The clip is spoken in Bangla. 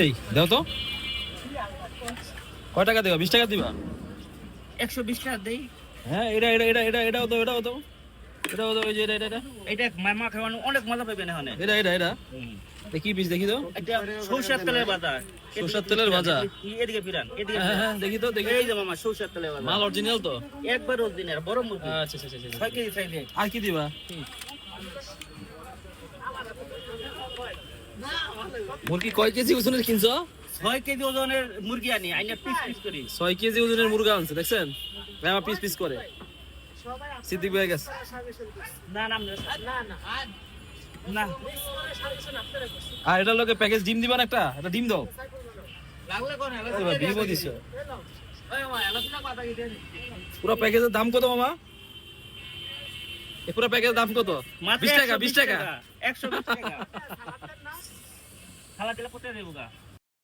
এই দাও তো, কয় টাকা দিবা? 20 টাকা দিবা? 120 টাকা দেই। হ্যাঁ, এটাও তো, এটাও তো, ওই যে এটা এটা মামা খাওয়ানো অনেক মজা পাবেন এখানে। এটা দেখি পিস, দেখি তো। এটা সরষের তেলের ভাজা। সরষের তেলের ভাজা? এদিকে ফিরান, এদিকে হ্যাঁ ফিরান। হ্যাঁ, দেখি তো, দেখি। এই যে মামা সরষের তেলের ভাজা। মাল অরিজিনাল তো? একবার অরিজিনাল বড় মুরগি। আচ্ছা আচ্ছা আচ্ছা। 6 কেজি চাইলে। আর কি দিবা? মুরগি কয় কেজি ওজনের কিনছো? 6 কেজি ওজনের মুরগি আনি, আইনা পিস পিস করি। 6 কেজি ওজনের মুরগা আনছে, দেখছেন? ভাই আমার পিস পিস করে সিদ্দিক ভাই গেছে। না না না না না। আর এটার লগে প্যাকেজ ডিম দিবা না একটা? এটা ডিম দাও। লাগলে কোন এবার ডিমও দিছো। ওই মামা আলাদা কথা কি দেন? পুরো প্যাকেজের দাম কত মামা? এই পুরো প্যাকেজের দাম কত? 20 টাকা, 20 টাকা। 120 টাকা। খালা দিলে কত দেবো গা?